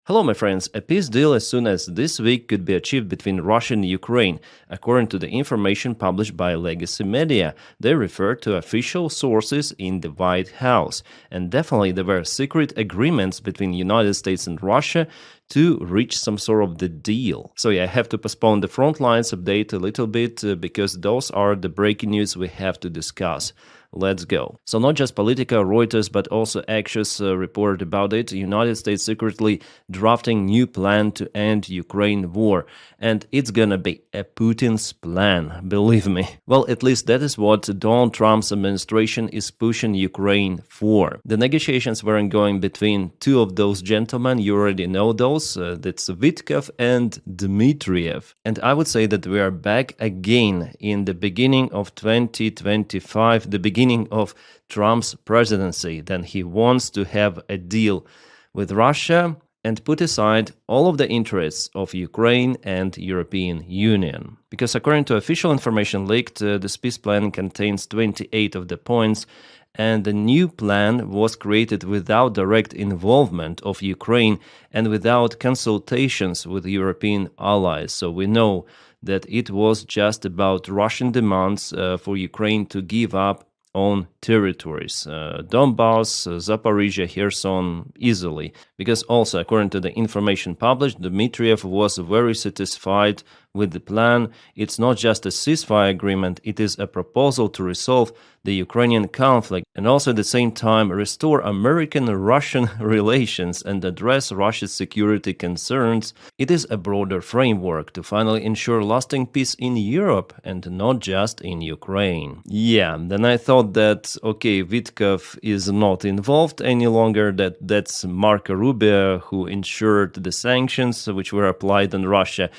Hello, my friends. A peace deal as soon as this week could be achieved between Russia and Ukraine, according to the information published by legacy media. They refer to official sources in the White House. And definitely there were secret agreements between the United States and Russia to reach some sort of the deal. So I have to postpone the front lines update a little bit because those are the breaking news we have to discuss. Let's go. So not just Politica, Reuters, but also Axios reported about it. United States secretly drafting new plan to end Ukraine war. And it's gonna be a Putin's plan, believe me. Well, at least that is what Donald Trump's administration is pushing Ukraine for. The negotiations were ongoing between two of those gentlemen. You already know those. That's Vitkov and Dmitriev. And I would say that we are back again in the beginning of 2025, the beginning of Trump's presidency. Then he wants to have a deal with Russia and put aside all of the interests of Ukraine and European Union. Because according to official information leaked, the peace plan contains 28 of the points, and the new plan was created without direct involvement of Ukraine and without consultations with European allies. So we know that it was just about Russian demands for Ukraine to give up on territories, Donbass, Zaporizhia, Kherson, easily. Because also, according to the information published, Dmitriev was very satisfied with the plan. It's not just a ceasefire agreement, it is a proposal to resolve the Ukrainian conflict and also at the same time restore American-Russian relations and address Russia's security concerns. It is a broader framework to finally ensure lasting peace in Europe and not just in Ukraine. Yeah, then I thought that, okay, Vitkov is not involved any longer, that's Marco Rubio who ensured the sanctions which were applied on Russia.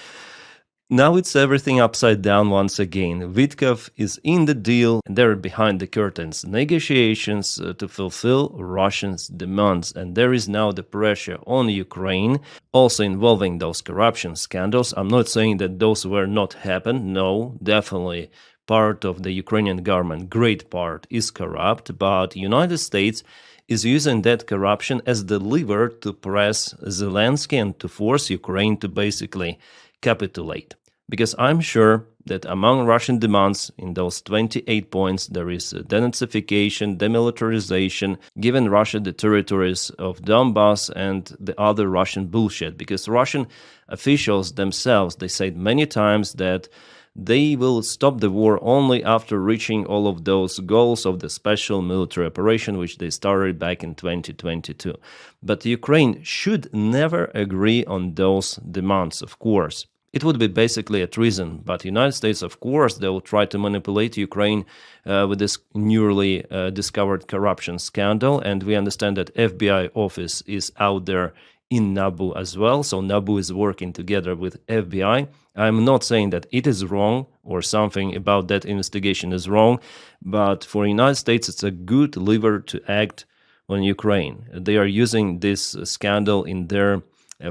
Now it's everything upside down once again. Vitkov is in the deal, and they're behind the curtains. Negotiations to fulfill Russians' demands, and there is now the pressure on Ukraine, also involving those corruption scandals. I'm not saying that those were not happened. No, definitely part of the Ukrainian government, great part, is corrupt, but United States is using that corruption as the lever to press Zelensky and to force Ukraine to basically capitulate. Because I'm sure that among Russian demands in those 28 points, there is denazification, demilitarization, giving Russia the territories of Donbass and the other Russian bullshit. Because Russian officials themselves, they said many times that they will stop the war only after reaching all of those goals of the special military operation, which they started back in 2022. But Ukraine should never agree on those demands, of course. It would be basically a treason, but the United States, of course, they will try to manipulate Ukraine with this newly discovered corruption scandal, and we understand that FBI office is out there in Nabu as well, so Nabu is working together with FBI. I'm not saying that it is wrong or something about that investigation is wrong, but for the United States, it's a good lever to act on Ukraine. They are using this scandal in their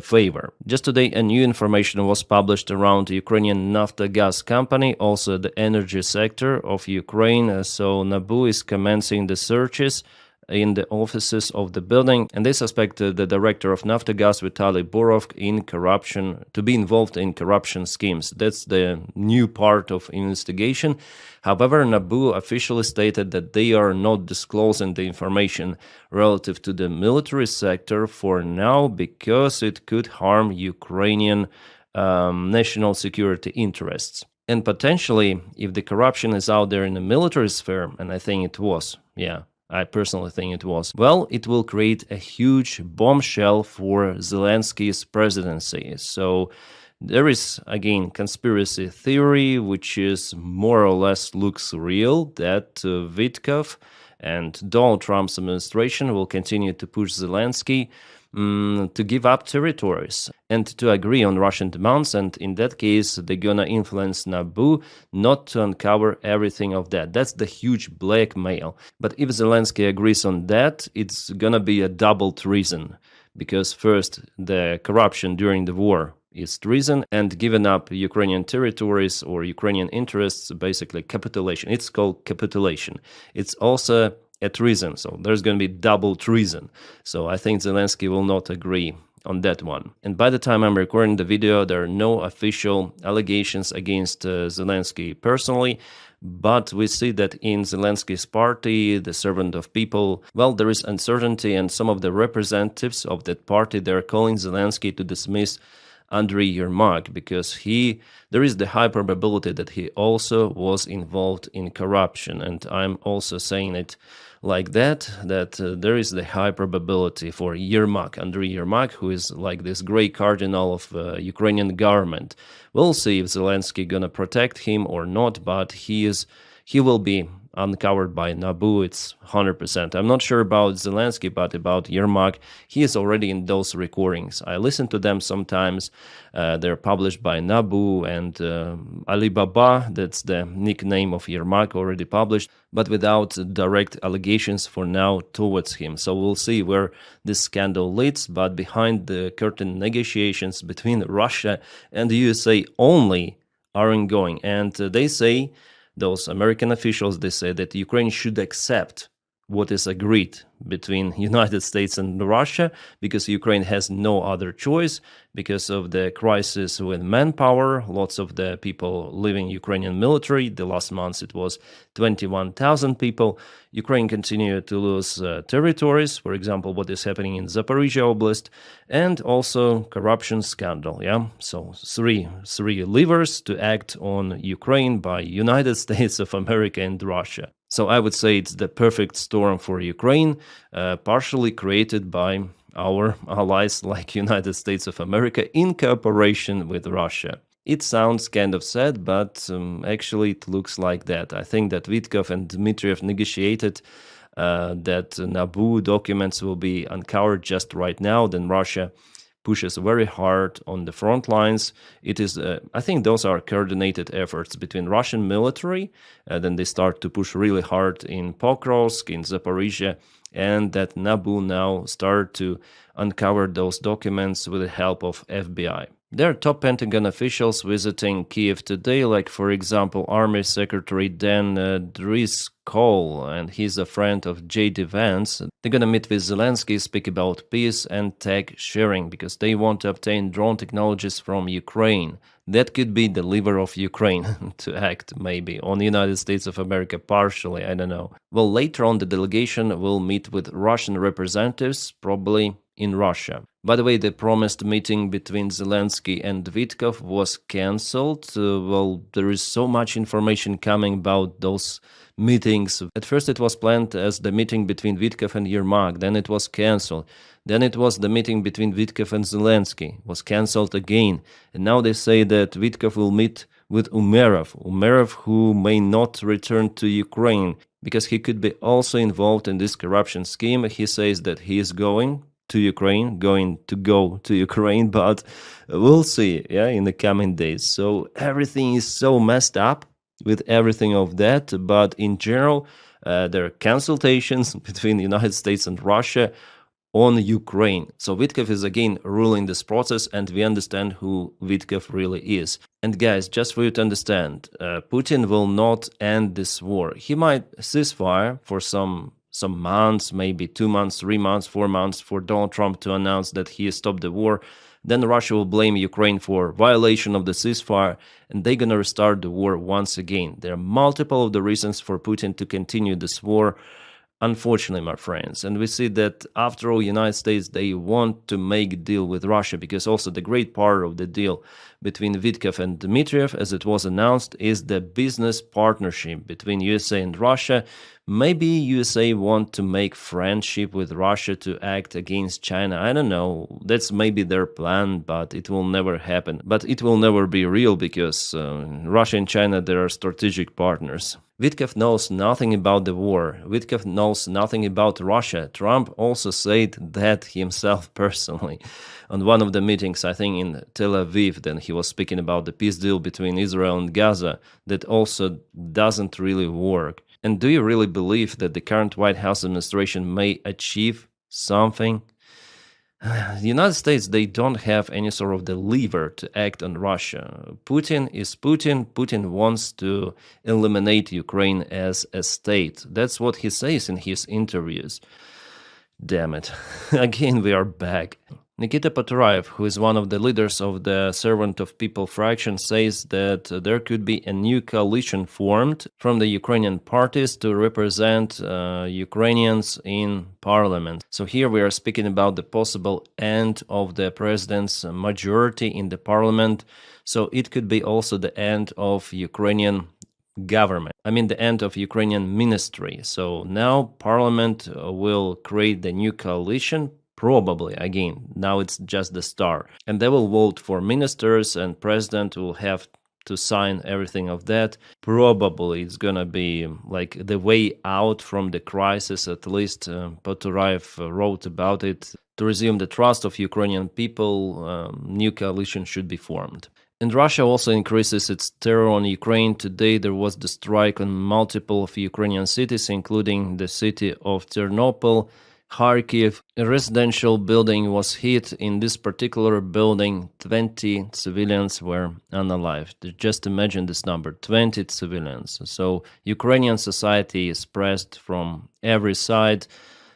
favor. Just today, a new information was published around the Ukrainian Naftogaz company, also the energy sector of Ukraine. So Nabu is commencing the searches in the offices of the building, and they suspect the director of Naftogaz, Vitaly Borov, to be involved in corruption schemes. That's the new part of investigation. However, Nabu officially stated that they are not disclosing the information relative to the military sector for now because it could harm Ukrainian national security interests. And potentially, if the corruption is out there in the military sphere, and I think it was, I personally think it was, well, it will create a huge bombshell for Zelensky's presidency. So there is, again, conspiracy theory, which is more or less looks real, that Vitkov and Donald Trump's administration will continue to push Zelensky to give up territories and to agree on Russian demands, and in that case, they're gonna influence Nabu not to uncover everything of that. That's the huge blackmail. But if Zelensky agrees on that, it's gonna be a double treason, because first, the corruption during the war is treason, and giving up Ukrainian territories or Ukrainian interests, basically capitulation. It's called capitulation. It's also a treason, so there's going to be double treason. So I think Zelensky will not agree on that one. And by the time I'm recording the video, there are no official allegations against Zelensky personally. But we see that in Zelensky's party, the Servant of People, well, there is uncertainty, and some of the representatives of that party, they're calling Zelensky to dismiss Andriy Yermak because there is the high probability that he also was involved in corruption. And I'm also saying it like that there is the high probability for Andriy Yermak, who is like this great cardinal of Ukrainian government. We'll see if Zelensky gonna protect him or not, but he will be uncovered by NABU. It's 100%. I'm not sure about Zelensky, but about Yermak, he is already in those recordings. I listen to them sometimes. They're published by NABU and Alibaba. That's the nickname of Yermak, already published, but without direct allegations for now towards him. So we'll see where this scandal leads. But behind the curtain negotiations between Russia and the USA only are ongoing, and they say, those American officials, they say that Ukraine should accept what is agreed between United States and Russia, because Ukraine has no other choice because of the crisis with manpower. Lots of the people leaving Ukrainian military. The last month it was 21,000 people. Ukraine continued to lose territories, for example, what is happening in Zaporizhia Oblast, and also corruption scandal. Yeah, so three levers to act on Ukraine by United States of America and Russia. So I would say it's the perfect storm for Ukraine, partially created by our allies like United States of America in cooperation with Russia. It sounds kind of sad, but actually it looks like that. I think that Vitkov and Dmitriev negotiated that NABU documents will be uncovered just right now. Then Russia pushes very hard on the front lines. It is, I think those are coordinated efforts between Russian military, then they start to push really hard in Pokrovsk, in Zaporizhia, and that NABU now start to uncover those documents with the help of FBI. There are top Pentagon officials visiting Kiev today, like, for example, Army Secretary Dan Driscoll, and he's a friend of J.D. Vance. They're gonna meet with Zelensky, speak about peace and tech sharing, because they want to obtain drone technologies from Ukraine. That could be the lever of Ukraine to act, maybe, on the United States of America partially, I don't know. Well, later on, the delegation will meet with Russian representatives, probably in Russia. By the way, the promised meeting between Zelensky and Vitkov was cancelled. Well, there is so much information coming about those meetings. At first it was planned as the meeting between Vitkov and Yermak, then it was cancelled. Then it was the meeting between Vitkov and Zelensky, was cancelled again. And now they say that Vitkov will meet with Umerov, who may not return to Ukraine, because he could be also involved in this corruption scheme. He says that he is going to Ukraine, but we'll see, yeah, in the coming days. So everything is so messed up with everything of that, but in general, there are consultations between the United States and Russia on Ukraine. So Vitkov is again ruling this process, and we understand who Vitkov really is. And guys, just for you to understand, Putin will not end this war. He might ceasefire for some months, maybe 2 months, 3 months, 4 months, for Donald Trump to announce that he stopped the war. Then Russia will blame Ukraine for violation of the ceasefire, and they're gonna restart the war once again. There are multiple of the reasons for Putin to continue this war, unfortunately, my friends. And we see that after all, United States, they want to make a deal with Russia, because also the great part of the deal between Vitkov and Dmitriev, as it was announced, is the business partnership between USA and Russia. Maybe USA want to make friendship with Russia to act against China. I don't know. That's maybe their plan, but it will never happen. But it will never be real, because Russia and China, they are strategic partners. Vitkov knows nothing about the war. Vitkov knows nothing about Russia. Trump also said that himself personally on one of the meetings, I think in Tel Aviv. Then he was speaking about the peace deal between Israel and Gaza that also doesn't really work. And do you really believe that the current White House administration may achieve something? The United States, they don't have any sort of the lever to act on Russia. Putin is Putin. Putin wants to eliminate Ukraine as a state. That's what he says in his interviews. Damn it. Again, we are back. Nikita Paturaev, who is one of the leaders of the Servant of People fraction, says that there could be a new coalition formed from the Ukrainian parties to represent Ukrainians in parliament. So here we are speaking about the possible end of the president's majority in the parliament. So it could be also the end of Ukrainian government. I mean, the end of Ukrainian ministry. So now parliament will create the new coalition. Probably, again, now it's just the start. And they will vote for ministers, and president will have to sign everything of that. Probably it's gonna be like the way out from the crisis, at least Poturaev wrote about it. To resume the trust of Ukrainian people, new coalition should be formed. And Russia also increases its terror on Ukraine. Today there was the strike on multiple of Ukrainian cities, including the city of Ternopil, Kharkiv. A residential building was hit. In this particular building, 20 civilians were unalived. Just imagine this number, 20 civilians. So Ukrainian society is pressed from every side.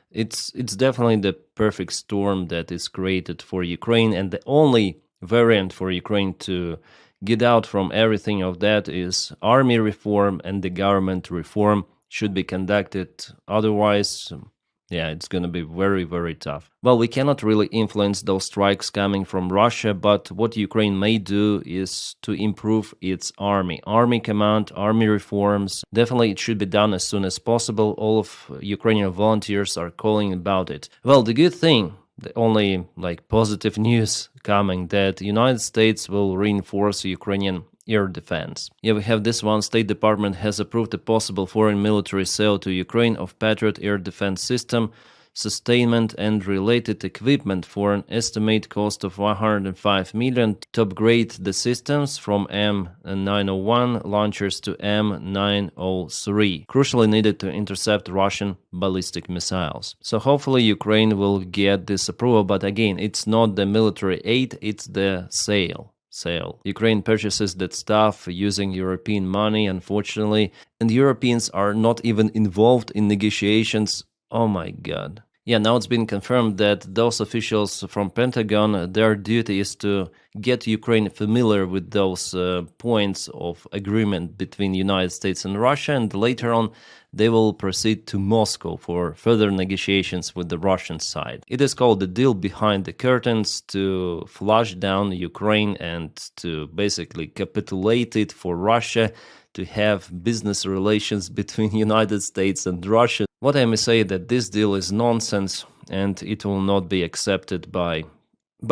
It's definitely the perfect storm that is created for Ukraine, and the only variant for Ukraine to get out from everything of that is army reform, and the government reform should be conducted. Otherwise, yeah, it's going to be very, very tough. Well, we cannot really influence those strikes coming from Russia, but what Ukraine may do is to improve its army command, army reforms. Definitely it should be done as soon as possible. All of Ukrainian volunteers are calling about it. Well, the good thing, the only positive news coming, that United States will reinforce Ukrainian air defense. Yeah, we have this one. State Department has approved a possible foreign military sale to Ukraine of Patriot air defense system, sustainment and related equipment for an estimated cost of $105 million to upgrade the systems from M901 launchers to M903, crucially needed to intercept Russian ballistic missiles. So hopefully Ukraine will get this approval, but again, it's not the military aid, it's the sale. Ukraine purchases that stuff using European money, unfortunately, and Europeans are not even involved in negotiations. Oh my god. Yeah, now it's been confirmed that those officials from Pentagon, their duty is to get Ukraine familiar with those points of agreement between United States and Russia, and later on they will proceed to Moscow for further negotiations with the Russian side. It is called the deal behind the curtains, to flush down Ukraine and to basically capitulate it for Russia, to have business relations between United States and Russia. What I may say that this deal is nonsense, and it will not be accepted by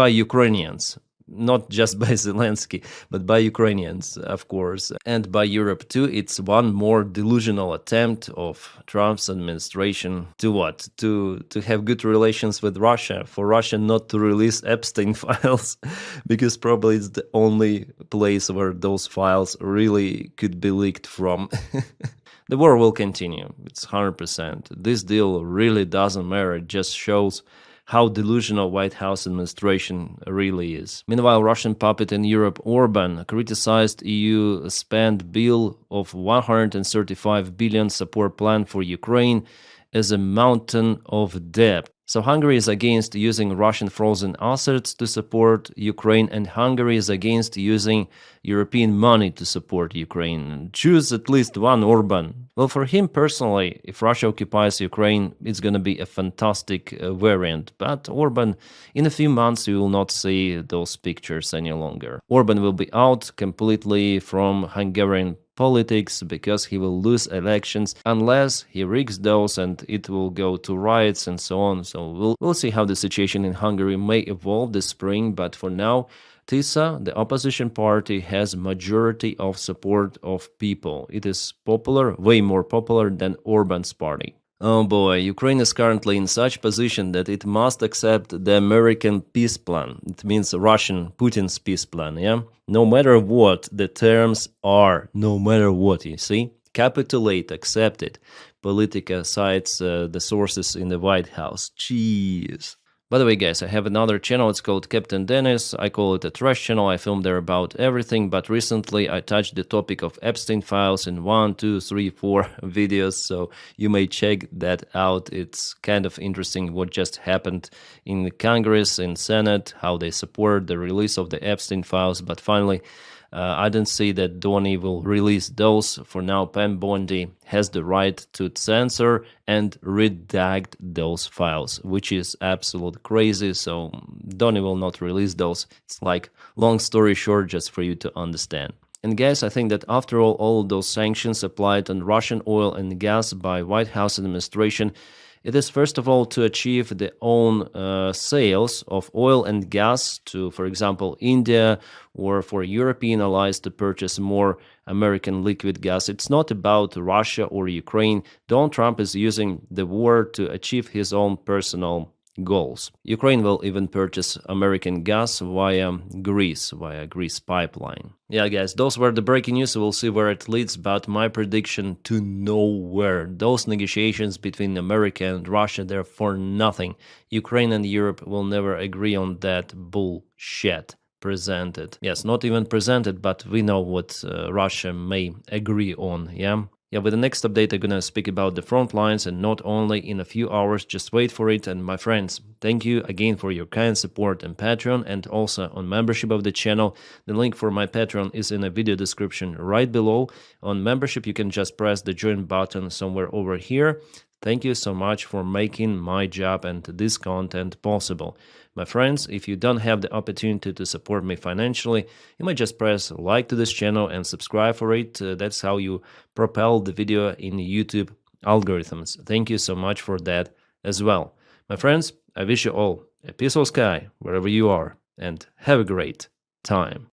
Ukrainians. Not just by Zelensky, but by Ukrainians, of course, and by Europe too. It's one more delusional attempt of Trump's administration to what? To have good relations with Russia, for Russia not to release Epstein files, because probably it's the only place where those files really could be leaked from. The war will continue, it's 100%. This deal really doesn't matter, it just shows how delusional White House administration really is. Meanwhile, Russian puppet in Europe, Orban, criticized EU spend bill of 135 billion support plan for Ukraine as a mountain of debt. So Hungary is against using Russian frozen assets to support Ukraine, and Hungary is against using European money to support Ukraine. Choose at least one Orban. Well, for him personally, if Russia occupies Ukraine, it's going to be a fantastic variant. But Orban, in a few months, you will not see those pictures any longer. Orban will be out completely from Hungarian politics because he will lose elections unless he rigs those, and it will go to riots and so on. So we'll see how the situation in Hungary may evolve this spring, but for now, TISA, the opposition party, has majority of support of people. It is popular, way more popular than Orban's party. Oh boy, Ukraine is currently in such position that it must accept the American peace plan. It means Russian, Putin's peace plan, yeah? No matter what the terms are, no matter what, you see? Capitulate, accept it. Politica cites the sources in the White House. Jeez. By the way, guys, I have another channel. It's called Captain Dennis. I call it a trash channel. I film there about everything, but recently I touched the topic of Epstein files in 1, 2, 3, 4 videos, so you may check that out. It's kind of interesting what just happened in the Congress, in Senate, how they support the release of the Epstein files, but finally I don't see that Donny will release those. For now, Pam Bondi has the right to censor and redact those files, which is absolute crazy. So Donny will not release those. It's like long story short, just for you to understand. And guys, I think that after all of those sanctions applied on Russian oil and gas by White House administration, it is first of all to achieve the own sales of oil and gas to, for example, India, or for European allies to purchase more American liquid gas. It's not about Russia or Ukraine. Donald Trump is using the war to achieve his own personal goals. Ukraine will even purchase American gas via Greece pipeline. Yeah, guys, those were the breaking news. We'll see where it leads, but my prediction to nowhere. Those negotiations between America and Russia, they're for nothing. Ukraine and Europe will never agree on that bullshit presented. Yes, not even presented, but we know what Russia may agree on, yeah? Yeah, with the next update, I'm gonna speak about the front lines, and not only in a few hours, just wait for it. And my friends, thank you again for your kind support on Patreon and also on membership of the channel. The link for my Patreon is in the video description right below. On membership, you can just press the join button somewhere over here. Thank you so much for making my job and this content possible. My friends, if you don't have the opportunity to support me financially, you might just press like to this channel and subscribe for it. That's how you propel the video in YouTube algorithms. Thank you so much for that as well. My friends, I wish you all a peaceful sky wherever you are, and have a great time.